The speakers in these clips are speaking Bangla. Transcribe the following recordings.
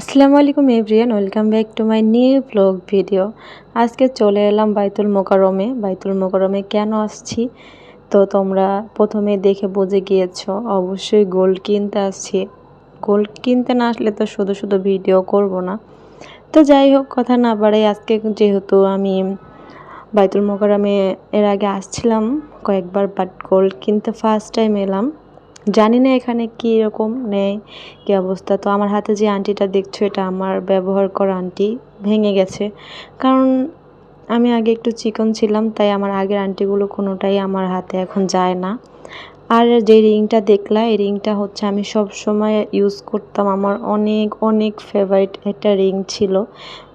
আসসালামু আলাইকুম everyone, welcome back to my new blog video. আজকে চলে এলাম বাইতুল মোকাররমে কেন আসছি তো তোমরা প্রথমে দেখে বুঝে গিয়েছো, অবশ্যই গোল্ড কিনতে আসছি। গোল্ড কিনতে না আসলে তো শুধু শুধু ভিডিও করব না। তো যাই হোক, কথা না বাড়াই, আজকে যেহেতু আমি বাইতুল মোকাররমে এর আগে আসছিলাম কয়েকবার, বাট গোল্ড কিনতে ফার্স্ট টাইম এলাম। জানি না এখানে কী রকম নেয়, কী অবস্থা। তো আমার হাতে যে আংটিটা দেখছো, এটা আমার ব্যবহার করা আংটি, ভেঙে গেছে। কারণ আমি আগে একটু চিকন ছিলাম, তাই আমার আগের আংটিগুলো কোনোটাই আমার হাতে এখন যায় না। আর যে রিংটা দেখলা, এই রিংটা হচ্ছে আমি সব সময় ইউজ করতাম, আমার অনেক অনেক ফেভারিট একটা রিং ছিল।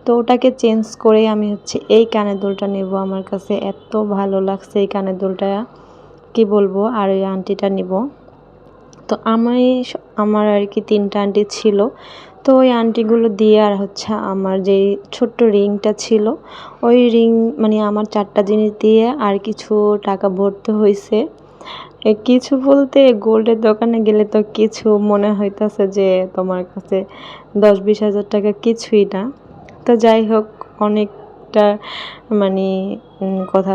তো ওটাকে চেঞ্জ করে আমি হচ্ছে এই কানের দুলটা নেব। আমার কাছে এত ভালো লাগছে এই কানের দুলটা, কি বলবো। আর এই আংটিটা নিব। তো আমার আর কি 3টা আংটি ছিল। তো ওই আংটিগুলো দিয়ে আর হচ্ছে আমার যেই ছোট্ট রিংটা ছিল, ওই রিং মানে আমার 4টা জিনিস দিয়ে আর কিছু টাকা ভরতে হয়েছে। কিছু বলতে গোল্ডের দোকানে গেলে তো কিছু মনে হইতেছে যে তোমার কাছে 10-20 হাজার টাকা কিছুই না। তো যাই হোক, অনেকটা মানে কথা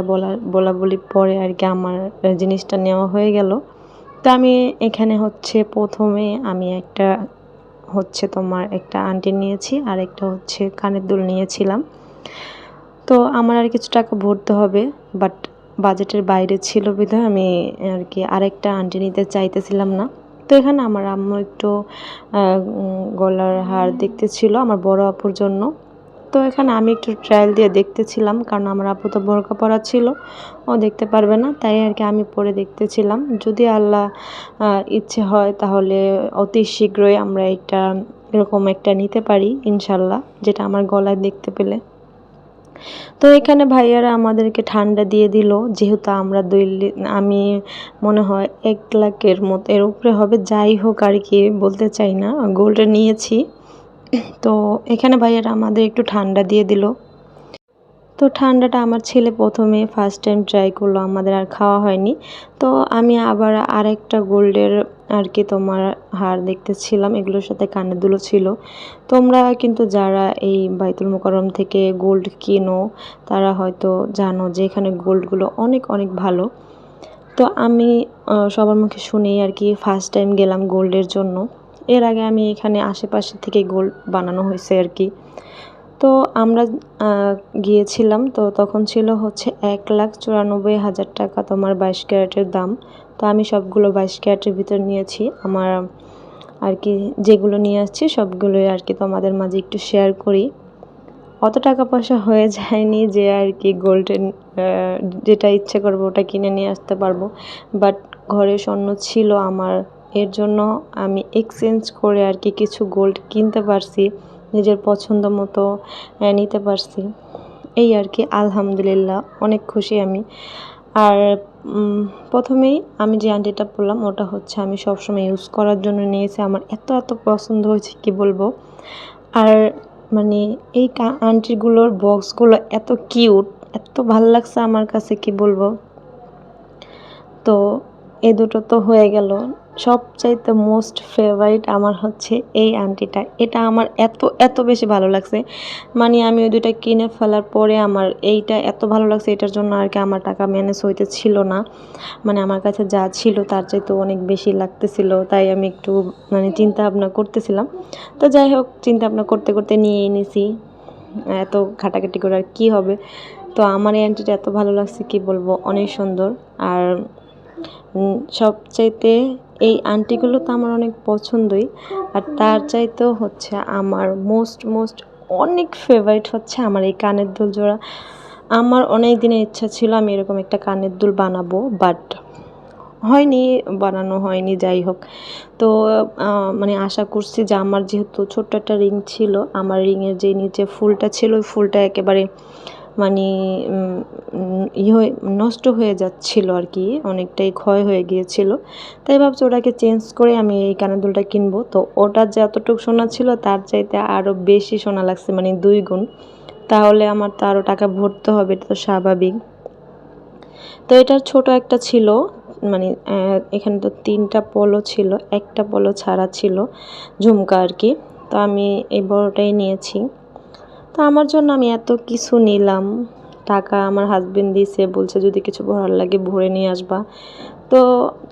বলা পরে আর কি আমার জিনিসটা নেওয়া হয়ে গেল। তো আমি এখানে হচ্ছে প্রথমে আমি একটা আংটি নিয়েছি, আর একটা হচ্ছে কানের দুল নিয়েছিলাম। তো আমার আর কিছু টাকা ভরতে হবে, বাট বাজেটের বাইরে ছিল বিধায় আমি আর কি আরেকটা আংটি নিতে চাইতেছিলাম না। তো এখানে আমার আম্মু একটু গলার হার দেখতেছিল আমার বড় আপুর জন্য। তো এখানে আমি একটু ট্রায়াল দিয়ে দেখতেছিলাম, কারণ আমার আপু তো বোরকা পরা ছিল, ও দেখতে পারবে না, তাই আর কি আমি পরে দেখতেছিলাম। যদি আল্লাহ ইচ্ছে হয় তাহলে অতি শীঘ্রই আমরা এরকম একটা নিতে পারি ইনশাল্লাহ, যেটা আমার গলায় দেখতে পেলে। তো এখানে ভাইয়ারা আমাদেরকে ঠান্ডা দিয়ে দিল, যেহেতু আমরা আমি মনে হয় 1 লাখের মতো এর উপরে হবে। যাই হোক আর কি বলতে চাই না, গোল্ডে নিয়েছি। তো এখানে ভাইয়ারা আমাদের একটু ঠান্ডা দিয়ে দিল। তো ঠান্ডাটা আমার ছেলে প্রথমে ফার্স্ট টাইম ট্রাই করলো, আমাদের আর খাওয়া হয়নি। তো আমি আবার আরেকটা গোল্ডের আর কি তোমার হার দেখতেছিলাম, এগুলোর সাথে কানের দুলও ছিল। তোমরা কিন্তু যারা এই বাইতুল মোকাররম থেকে গোল্ড কিনো, তারা হয়তো জানো যে এখানে গোল্ডগুলো অনেক অনেক ভালো। তো আমি সবার মুখে শুনেই আর কি ফার্স্ট টাইম গেলাম গোল্ডের জন্য। এর আগে আমি এখানে আশেপাশে থেকে গোল্ড বানানো হয়েছে আর কি। তো আমরা গিয়েছিলাম, তো তখন ছিল হচ্ছে 1,94,000 টাকা তোমার 22 ক্যারেটের দাম। তো আমি সবগুলো 22 ক্যারেটের ভিতর নিয়েছি। আমার আর কি যেগুলো নিয়ে আসছি সবগুলোই আর কি তোমাদের মাঝে একটু শেয়ার করি। অত টাকা পয়সা হয়ে যায়নি যে আর কি গোল্ডেন যেটা ইচ্ছে করবো ওটা কিনে নিয়ে আসতে পারবো, বাট ঘরে স্বর্ণ ছিল আমার, এর জন্য আমি এক্সচেঞ্জ করে আর কি কিছু গোল্ড কিনতে পারছি, নিজের পছন্দ মতো নিতে পারছি। এই আর কি আলহামদুলিল্লাহ, অনেক খুশি আমি। আর প্রথমেই আমি যে আংটিটা পরলাম, ওটা হচ্ছে আমি সবসময় ইউজ করার জন্য নিয়েছি। আমার এত এত পছন্দ হয়েছে কি বলবো। আর মানে এই আংটিগুলোর বক্সগুলো এত কিউট, এত ভাল লাগছে আমার কাছে, কি বলবো। তো এই দুটো তো হয়ে গেল। সবচাইতে মোস্ট ফেভারিট আমার হচ্ছে এই আংটিটা। এটা আমার এত এত বেশি ভালো লাগছে, মানে আমি ওই দুইটা কিনে ফেলার পরে আমার এইটা এত ভালো লাগছে, এটার জন্য আর কি আমার টাকা ম্যানেজ হইতে ছিল না। মানে আমার কাছে যা ছিল তার চাইতে অনেক বেশি লাগতেছিল, তাই আমি একটু মানে চিন্তা ভাবনা করতেছিলাম। তো যাই হোক, চিন্তা ভাবনা করতে করতে নিয়ে এনেছি। এত ঘাটাঘাটি করে আর কী হবে। তো আমার এই আংটিটা এত ভালো লাগছে, কি বলবো, অনেক সুন্দর। আর সবচাইতে এই আংটিগুলো তো আমার অনেক পছন্দই, আর তার চাইতেও হচ্ছে আমার মোস্ট মোস্ট অনেক ফেভারিট হচ্ছে আমার এই কানের দুল জোড়া। আমার অনেক দিনের ইচ্ছা ছিল আমি এরকম একটা কানের দুল বানাবো, বাট বানানো হয়নি। যাই হোক, তো মানে আশা করছি যে আমার যেহেতু ছোট্ট একটা রিং ছিল, আমার রিংয়ের যে নিচে ফুলটা ছিল ওই ফুলটা একেবারে মানে নষ্ট হয়ে যাচ্ছিল আর কি, অনেকটাই ক্ষয় হয়ে গিয়েছিল। তাই ভাবছি ওটাকে চেঞ্জ করে আমি এই কানের দুলটা কিনবো। তো ওটা যতটুকু সোনা ছিল তার চাইতে আরও বেশি সোনা লাগছে, মানে 2 গুণ। তাহলে আমার তো আরও টাকা ভরতে হবে, এটা তো স্বাভাবিক। তো এটার ছোট একটা ছিল, মানে এখানে তো 3টা পলো ছিল, একটা পলো ছাড়া ছিল ঝুমকা আর কি। তো আমি এই বড়টাই নিয়েছি। তো আমার জন্য আমি এত কিছু নিলাম, টাকা আমার হাজবেন্ড দিয়েছে, বলছে যদি কিছু ভরার লাগে ভরে নিয়ে আসবা। তো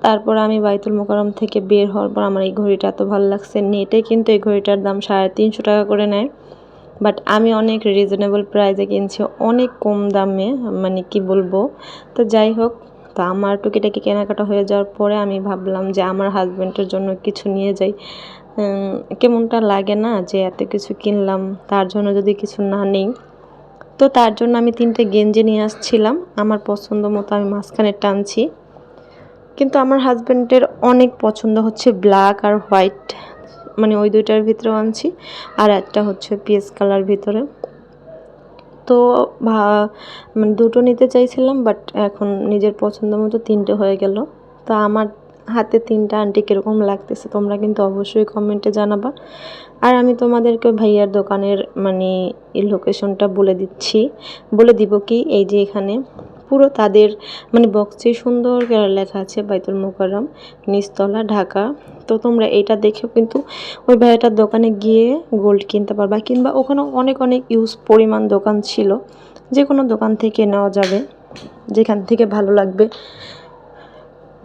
তারপর আমি বাইতুল মোকাররম থেকে বের হওয়ার পর আমার এই ঘড়িটা এত ভালো লাগছে। নেটে কিন্তু এই ঘড়িটার দাম 350 টাকা করে নেয়, বাট আমি অনেক রিজনেবল প্রাইসে কিনছি, অনেক কম দামে, মানে কি বলবো। তো যাই হোক, তো আমার টুকিটাকি কেনাকাটা হয়ে যাওয়ার পরে আমি ভাবলাম যে আমার হাজব্যান্ডের জন্য কিছু নিয়ে যাই। কেমনটা লাগে না যে এত কিছু কিনলাম, তার জন্য যদি কিছু না নেই। তো তার জন্য আমি 3টে গেঞ্জি নিয়ে আসছিলাম, আমার পছন্দ মতো আমি মাঝখানে টানছি। কিন্তু আমার হাজব্যান্ডের অনেক পছন্দ হচ্ছে ব্ল্যাক আর হোয়াইট, মানে ওই দুইটার ভিতরেও আনছি, আর একটা হচ্ছে পিচ কালার ভিতরে। তো মানে দুটো নিতে চাইছিলাম, বাট এখন নিজের পছন্দ মতো 3টে হয়ে গেল। তো আমার হাতে 3টা আন্টি কীরকম লাগতেছে তোমরা কিন্তু অবশ্যই কমেন্টে জানাবা। আর আমি তোমাদেরকে ভাইয়ার দোকানের মানে এই লোকেশনটা বলে দিব কি, এই যে এখানে পুরো তাদের মানে বক্সে সুন্দর করে লেখা আছে বাইতুল মোকাররম, নিচতলা, ঢাকা। তো তোমরা এটা দেখেও কিন্তু ওই ভাইয়াটার দোকানে গিয়ে গোল্ড কিনতে পারবা, কিংবা ওখানে অনেক অনেক ইউজ পরিমাণ দোকান ছিল, যে কোনো দোকান থেকে নেওয়া যাবে, যেখান থেকে ভালো লাগবে।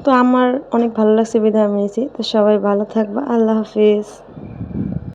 তো আমার অনেক ভালো লাগছে বিধায় আমি নিয়েছি। তো সবাই ভালো থাকবা, আল্লাহ হাফিজ।